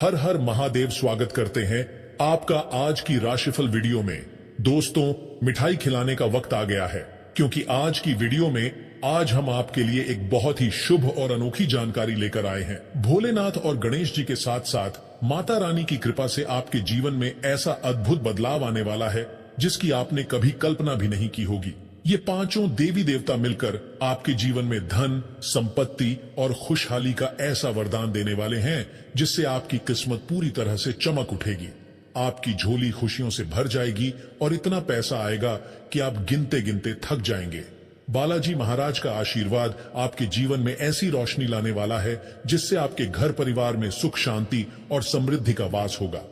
हर हर महादेव। स्वागत करते हैं आपका आज की राशिफल वीडियो में। दोस्तों, मिठाई खिलाने का वक्त आ गया है, क्योंकि आज की वीडियो में आज हम आपके लिए एक बहुत ही शुभ और अनोखी जानकारी लेकर आए हैं। भोलेनाथ और गणेश जी के साथ साथ माता रानी की कृपा से आपके जीवन में ऐसा अद्भुत बदलाव आने वाला है जिसकी आपने कभी कल्पना भी नहीं की होगी। ये पांचों देवी देवता मिलकर आपके जीवन में धन, संपत्ति और खुशहाली का ऐसा वरदान देने वाले हैं जिससे आपकी किस्मत पूरी तरह से चमक उठेगी। आपकी झोली खुशियों से भर जाएगी और इतना पैसा आएगा कि आप गिनते गिनते थक जाएंगे। बालाजी महाराज का आशीर्वाद आपके जीवन में ऐसी रोशनी लाने वाला है जिससे आपके घर परिवार में सुख, शांति और समृद्धि का वास होगा।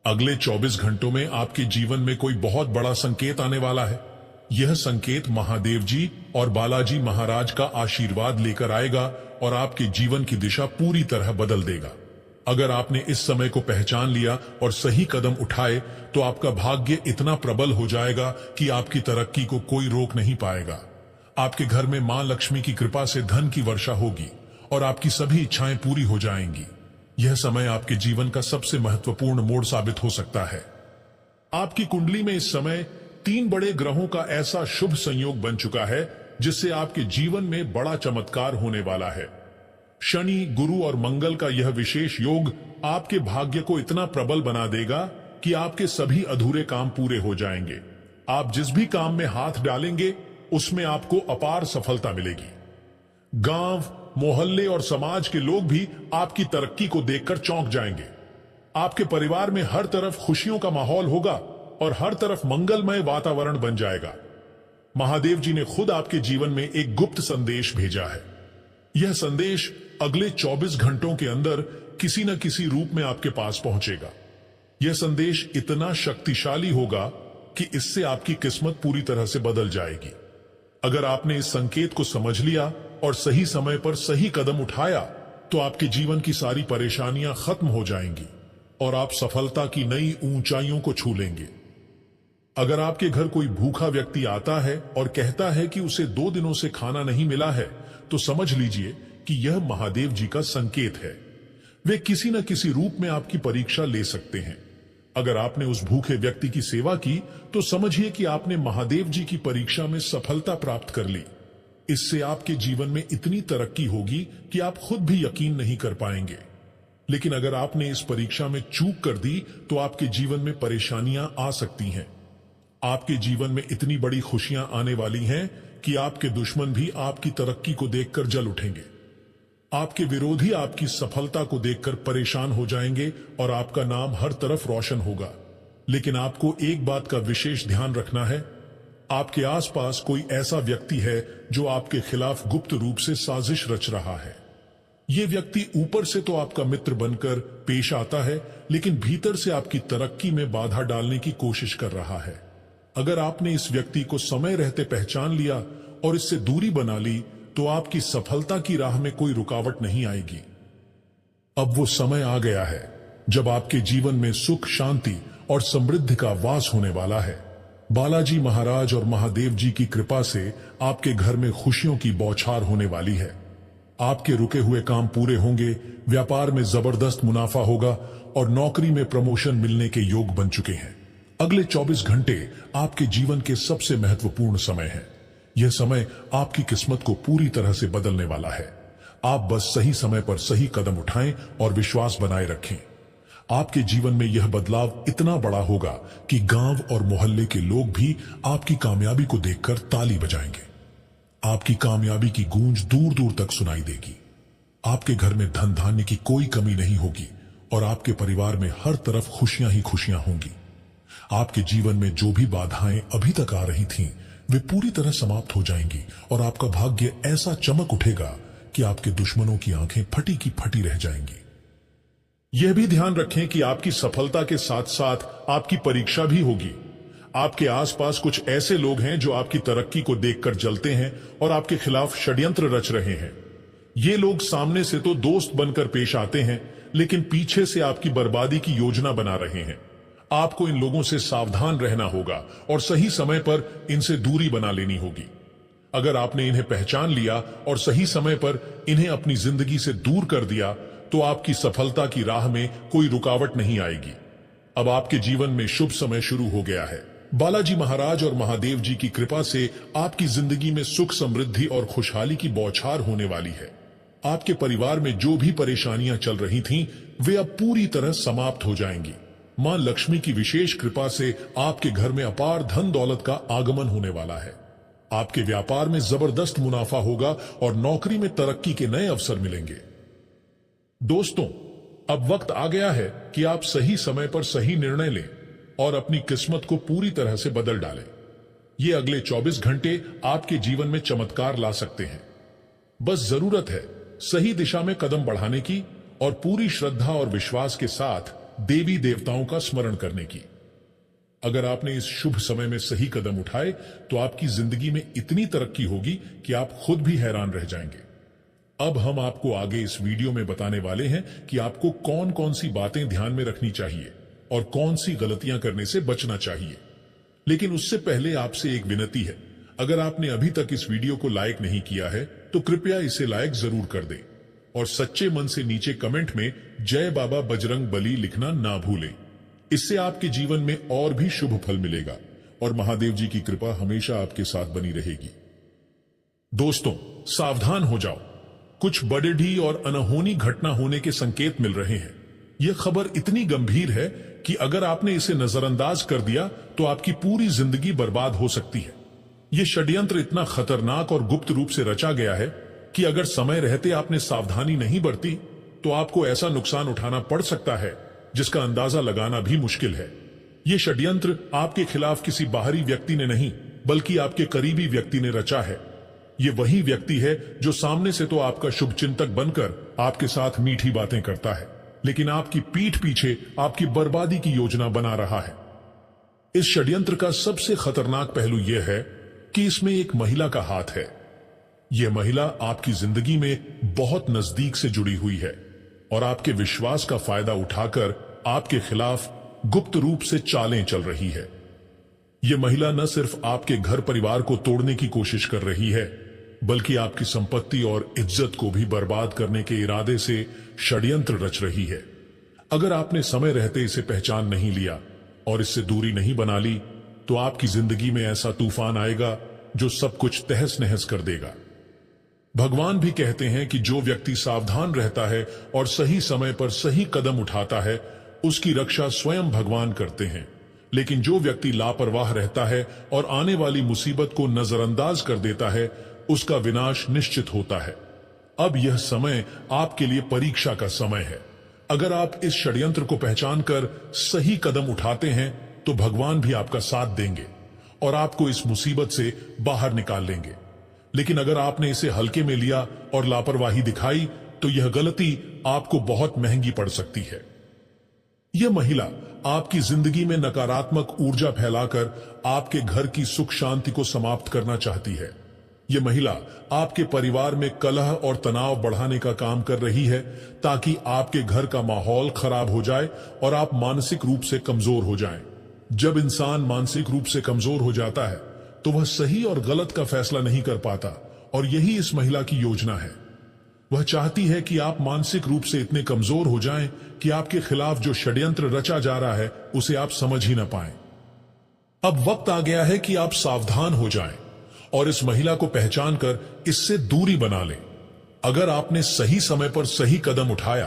अगले 24 घंटों में आपके जीवन में कोई बहुत बड़ा संकेत आने वाला है। यह संकेत महादेव जी और बालाजी महाराज का आशीर्वाद लेकर आएगा और आपके जीवन की दिशा पूरी तरह बदल देगा। अगर आपने इस समय को पहचान लिया और सही कदम उठाए तो आपका भाग्य इतना प्रबल हो जाएगा कि आपकी तरक्की को कोई रोक नहीं पाएगा। आपके घर में मां लक्ष्मी की कृपा से धन की वर्षा होगी और आपकी सभी इच्छाएं पूरी हो जाएंगी। यह समय आपके जीवन का सबसे महत्वपूर्ण मोड़ साबित हो सकता है। आपकी कुंडली में इस समय 3 बड़े ग्रहों का ऐसा शुभ संयोग बन चुका है जिससे आपके जीवन में बड़ा चमत्कार होने वाला है। शनि, गुरु और मंगल का यह विशेष योग आपके भाग्य को इतना प्रबल बना देगा कि आपके सभी अधूरे काम पूरे हो जाएंगे। आप जिस भी काम में हाथ डालेंगे उसमें आपको अपार सफलता मिलेगी। गांव, मोहल्ले और समाज के लोग भी आपकी तरक्की को देखकर चौंक जाएंगे। आपके परिवार में हर तरफ खुशियों का माहौल होगा और हर तरफ मंगलमय वातावरण बन जाएगा। महादेव जी ने खुद आपके जीवन में एक गुप्त संदेश भेजा है। यह संदेश अगले 24 घंटों के अंदर किसी न किसी रूप में आपके पास पहुंचेगा। यह संदेश इतना शक्तिशाली होगा कि इससे आपकी किस्मत पूरी तरह से बदल जाएगी। अगर आपने इस संकेत को समझ लिया और सही समय पर सही कदम उठाया तो आपके जीवन की सारी परेशानियां खत्म हो जाएंगी और आप सफलता की नई ऊंचाइयों को छू लेंगे। अगर आपके घर कोई भूखा व्यक्ति आता है और कहता है कि उसे 2 दिनों से खाना नहीं मिला है तो समझ लीजिए कि यह महादेव जी का संकेत है। वे किसी न किसी रूप में आपकी परीक्षा ले सकते हैं। अगर आपने उस भूखे व्यक्ति की सेवा की तो समझिए कि आपने महादेव जी की परीक्षा में सफलता प्राप्त कर ली। इससे आपके जीवन में इतनी तरक्की होगी कि आप खुद भी यकीन नहीं कर पाएंगे। लेकिन अगर आपने इस परीक्षा में चूक कर दी तो आपके जीवन में परेशानियां आ सकती हैं। आपके जीवन में इतनी बड़ी खुशियां आने वाली हैं कि आपके दुश्मन भी आपकी तरक्की को देखकर जल उठेंगे। आपके विरोधी आपकी सफलता को देखकर परेशान हो जाएंगे और आपका नाम हर तरफ रोशन होगा। लेकिन आपको एक बात का विशेष ध्यान रखना है। आपके आसपास कोई ऐसा व्यक्ति है जो आपके खिलाफ गुप्त रूप से साजिश रच रहा है। यह व्यक्ति ऊपर से तो आपका मित्र बनकर पेश आता है, लेकिन भीतर से आपकी तरक्की में बाधा डालने की कोशिश कर रहा है। अगर आपने इस व्यक्ति को समय रहते पहचान लिया और इससे दूरी बना ली तो आपकी सफलता की राह में कोई रुकावट नहीं आएगी। अब वो समय आ गया है जब आपके जीवन में सुख, शांति और समृद्धि का वास होने वाला है। बालाजी महाराज और महादेव जी की कृपा से आपके घर में खुशियों की बौछार होने वाली है। आपके रुके हुए काम पूरे होंगे, व्यापार में जबरदस्त मुनाफा होगा और नौकरी में प्रमोशन मिलने के योग बन चुके हैं। अगले 24 घंटे आपके जीवन के सबसे महत्वपूर्ण समय है। यह समय आपकी किस्मत को पूरी तरह से बदलने वाला है। आप बस सही समय पर सही कदम उठाएं और विश्वास बनाए रखें। आपके जीवन में यह बदलाव इतना बड़ा होगा कि गांव और मोहल्ले के लोग भी आपकी कामयाबी को देखकर ताली बजाएंगे। आपकी कामयाबी की गूंज दूर दूर तक सुनाई देगी। आपके घर में धन धान्य की कोई कमी नहीं होगी और आपके परिवार में हर तरफ खुशियां ही खुशियां होंगी। आपके जीवन में जो भी बाधाएं अभी तक आ रही थीं, वे पूरी तरह समाप्त हो जाएंगी और आपका भाग्य ऐसा चमक उठेगा कि आपके दुश्मनों की आंखें फटी की फटी रह जाएंगी। यह भी ध्यान रखें कि आपकी सफलता के साथ साथ आपकी परीक्षा भी होगी। आपके आसपास कुछ ऐसे लोग हैं जो आपकी तरक्की को देखकर जलते हैं और आपके खिलाफ षड्यंत्र रच रहे हैं। ये लोग सामने से तो दोस्त बनकर पेश आते हैं, लेकिन पीछे से आपकी बर्बादी की योजना बना रहे हैं। आपको इन लोगों से सावधान रहना होगा और सही समय पर इनसे दूरी बना लेनी होगी। अगर आपने इन्हें पहचान लिया और सही समय पर इन्हें अपनी जिंदगी से दूर कर दिया तो आपकी सफलता की राह में कोई रुकावट नहीं आएगी। अब आपके जीवन में शुभ समय शुरू हो गया है। बालाजी महाराज और महादेव जी की कृपा से आपकी जिंदगी में सुख, समृद्धि और खुशहाली की बौछार होने वाली है। आपके परिवार में जो भी परेशानियां चल रही थीं, वे अब पूरी तरह समाप्त हो जाएंगी। मां लक्ष्मी की विशेष कृपा से आपके घर में अपार धन दौलत का आगमन होने वाला है। आपके व्यापार में जबरदस्त मुनाफा होगा और नौकरी में तरक्की के नए अवसर मिलेंगे। दोस्तों, अब वक्त आ गया है कि आप सही समय पर सही निर्णय लें और अपनी किस्मत को पूरी तरह से बदल डालें। ये अगले 24 घंटे आपके जीवन में चमत्कार ला सकते हैं। बस जरूरत है सही दिशा में कदम बढ़ाने की और पूरी श्रद्धा और विश्वास के साथ देवी देवताओं का स्मरण करने की। अगर आपने इस शुभ समय में सही कदम उठाए तो आपकी जिंदगी में इतनी तरक्की होगी कि आप खुद भी हैरान रह जाएंगे। अब हम आपको आगे इस वीडियो में बताने वाले हैं कि आपको कौन कौन सी बातें ध्यान में रखनी चाहिए और कौन सी गलतियां करने से बचना चाहिए। लेकिन उससे पहले आपसे एक विनती है, अगर आपने अभी तक इस वीडियो को लाइक नहीं किया है तो कृपया इसे लाइक जरूर कर दें और सच्चे मन से नीचे कमेंट में जय बाबा बजरंग बली लिखना ना भूलें। इससे आपके जीवन में और भी शुभ फल मिलेगा और महादेव जी की कृपा हमेशा आपके साथ बनी रहेगी। दोस्तों, सावधान हो जाओ, कुछ बड़ी और अनहोनी घटना होने के संकेत मिल रहे हैं। यह खबर इतनी गंभीर है कि अगर आपने इसे नजरअंदाज कर दिया तो आपकी पूरी जिंदगी बर्बाद हो सकती है। यह षड्यंत्र इतना खतरनाक और गुप्त रूप से रचा गया है कि अगर समय रहते आपने सावधानी नहीं बरती तो आपको ऐसा नुकसान उठाना पड़ सकता है जिसका अंदाजा लगाना भी मुश्किल है। यह षड्यंत्र आपके खिलाफ किसी बाहरी व्यक्ति ने नहीं बल्कि आपके करीबी व्यक्ति ने रचा है। यह वही व्यक्ति है जो सामने से तो आपका शुभ चिंतक बनकर आपके साथ मीठी बातें करता है, लेकिन आपकी पीठ पीछे आपकी बर्बादी की योजना बना रहा है। इस षड्यंत्र का सबसे खतरनाक पहलू यह है कि इसमें एक महिला का हाथ है। यह महिला आपकी जिंदगी में बहुत नजदीक से जुड़ी हुई है और आपके विश्वास का फायदा उठाकर आपके खिलाफ गुप्त रूप से चालें चल रही है। यह महिला न सिर्फ आपके घर परिवार को तोड़ने की कोशिश कर रही है बल्कि आपकी संपत्ति और इज्जत को भी बर्बाद करने के इरादे से षड्यंत्र रच रही है। अगर आपने समय रहते इसे पहचान नहीं लिया और इससे दूरी नहीं बना ली तो आपकी जिंदगी में ऐसा तूफान आएगा जो सब कुछ तहस नहस कर देगा। भगवान भी कहते हैं कि जो व्यक्ति सावधान रहता है और सही समय पर सही कदम उठाता है उसकी रक्षा स्वयं भगवान करते हैं, लेकिन जो व्यक्ति लापरवाह रहता है और आने वाली मुसीबत को नजरअंदाज कर देता है उसका विनाश निश्चित होता है। अब यह समय आपके लिए परीक्षा का समय है। अगर आप इस षड्यंत्र को पहचान कर सही कदम उठाते हैं तो भगवान भी आपका साथ देंगे और आपको इस मुसीबत से बाहर निकाल लेंगे। लेकिन अगर आपने इसे हल्के में लिया और लापरवाही दिखाई तो यह गलती आपको बहुत महंगी पड़ सकती है। यह महिला आपकी जिंदगी में नकारात्मक ऊर्जा फैलाकर आपके घर की सुख शांति को समाप्त करना चाहती है। यह महिला आपके परिवार में कलह और तनाव बढ़ाने का काम कर रही है ताकि आपके घर का माहौल खराब हो जाए और आप मानसिक रूप से कमजोर हो जाएं। जब इंसान मानसिक रूप से कमजोर हो जाता है तो वह सही और गलत का फैसला नहीं कर पाता और यही इस महिला की योजना है। वह चाहती है कि आप मानसिक रूप से इतने कमजोर हो जाएं कि आपके खिलाफ जो षड्यंत्र रचा जा रहा है उसे आप समझ ही न पाएं। अब वक्त आ गया है कि आप सावधान हो जाएं और इस महिला को पहचान कर इससे दूरी बना लें। अगर आपने सही समय पर सही कदम उठाया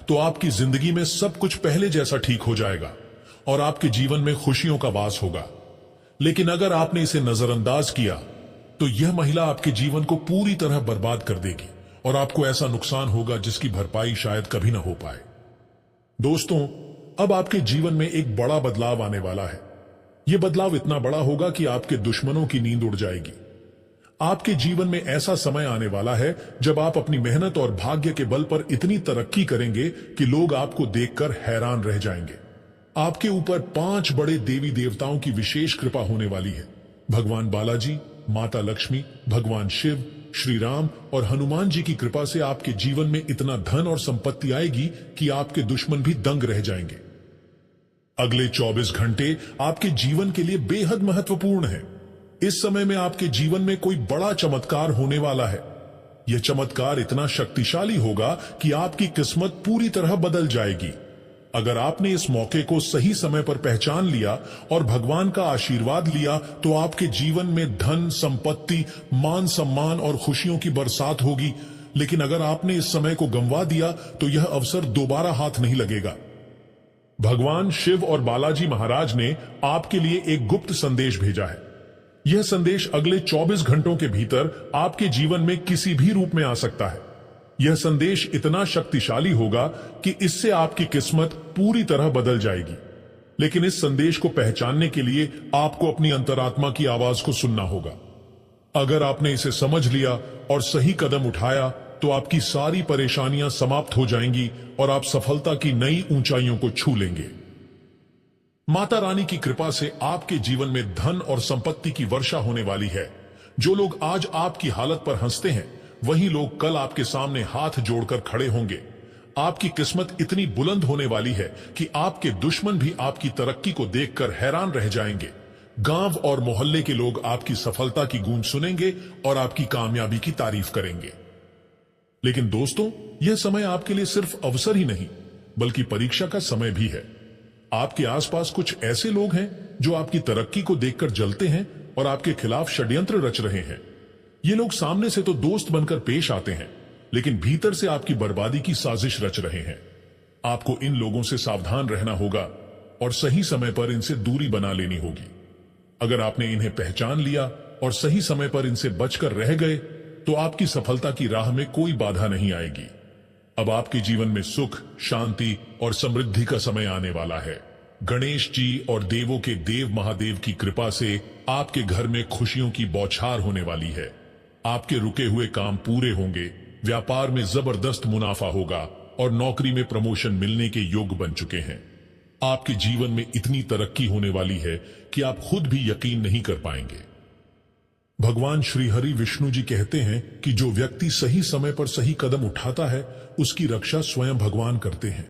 तो आपकी जिंदगी में सब कुछ पहले जैसा ठीक हो जाएगा और आपके जीवन में खुशियों का वास होगा। लेकिन अगर आपने इसे नजरअंदाज किया तो यह महिला आपके जीवन को पूरी तरह बर्बाद कर देगी और आपको ऐसा नुकसान होगा जिसकी भरपाई शायद कभी ना हो पाए। दोस्तों, अब आपके जीवन में एक बड़ा बदलाव आने वाला है। यह बदलाव इतना बड़ा होगा कि आपके दुश्मनों की नींद उड़ जाएगी। आपके जीवन में ऐसा समय आने वाला है जब आप अपनी मेहनत और भाग्य के बल पर इतनी तरक्की करेंगे कि लोग आपको देखकर हैरान रह जाएंगे। आपके ऊपर 5 बड़े देवी देवताओं की विशेष कृपा होने वाली है। भगवान बालाजी, माता लक्ष्मी, भगवान शिव, श्री राम और हनुमान जी की कृपा से आपके जीवन में इतना धन और संपत्ति आएगी कि आपके दुश्मन भी दंग रह जाएंगे। अगले 24 घंटे आपके जीवन के लिए बेहद महत्वपूर्ण है। इस समय में आपके जीवन में कोई बड़ा चमत्कार होने वाला है। यह चमत्कार इतना शक्तिशाली होगा कि आपकी किस्मत पूरी तरह बदल जाएगी। अगर आपने इस मौके को सही समय पर पहचान लिया और भगवान का आशीर्वाद लिया तो आपके जीवन में धन, संपत्ति, मान सम्मान और खुशियों की बरसात होगी। लेकिन अगर आपने इस समय को गंवा दिया तो यह अवसर दोबारा हाथ नहीं लगेगा। भगवान शिव और बालाजी महाराज ने आपके लिए एक गुप्त संदेश भेजा है। यह संदेश अगले 24 घंटों के भीतर आपके जीवन में किसी भी रूप में आ सकता है। यह संदेश इतना शक्तिशाली होगा कि इससे आपकी किस्मत पूरी तरह बदल जाएगी। लेकिन इस संदेश को पहचानने के लिए आपको अपनी अंतरात्मा की आवाज को सुनना होगा। अगर आपने इसे समझ लिया और सही कदम उठाया तो आपकी सारी परेशानियां समाप्त हो जाएंगी और आप सफलता की नई ऊंचाइयों को छू लेंगे। माता रानी की कृपा से आपके जीवन में धन और संपत्ति की वर्षा होने वाली है। जो लोग आज आपकी हालत पर हंसते हैं वही लोग कल आपके सामने हाथ जोड़कर खड़े होंगे। आपकी किस्मत इतनी बुलंद होने वाली है कि आपके दुश्मन भी आपकी तरक्की को देखकर हैरान रह जाएंगे। गांव और मोहल्ले के लोग आपकी सफलता की गूंज सुनेंगे और आपकी कामयाबी की तारीफ करेंगे। लेकिन दोस्तों, यह समय आपके लिए सिर्फ अवसर ही नहीं बल्कि परीक्षा का समय भी है। आपके आसपास कुछ ऐसे लोग हैं जो आपकी तरक्की को देखकर जलते हैं और आपके खिलाफ षड्यंत्र रच रहे हैं। ये लोग सामने से तो दोस्त बनकर पेश आते हैं लेकिन भीतर से आपकी बर्बादी की साजिश रच रहे हैं। आपको इन लोगों से सावधान रहना होगा और सही समय पर इनसे दूरी बना लेनी होगी। अगर आपने इन्हें पहचान लिया और सही समय पर इनसे बचकर रह गए तो आपकी सफलता की राह में कोई बाधा नहीं आएगी। अब आपके जीवन में सुख, शांति और समृद्धि का समय आने वाला है। गणेश जी और देवों के देव महादेव की कृपा से आपके घर में खुशियों की बौछार होने वाली है। आपके रुके हुए काम पूरे होंगे, व्यापार में जबरदस्त मुनाफा होगा और नौकरी में प्रमोशन मिलने के योग बन चुके हैं। आपके जीवन में इतनी तरक्की होने वाली है कि आप खुद भी यकीन नहीं कर पाएंगे। भगवान श्री हरि विष्णु जी कहते हैं कि जो व्यक्ति सही समय पर सही कदम उठाता है उसकी रक्षा स्वयं भगवान करते हैं।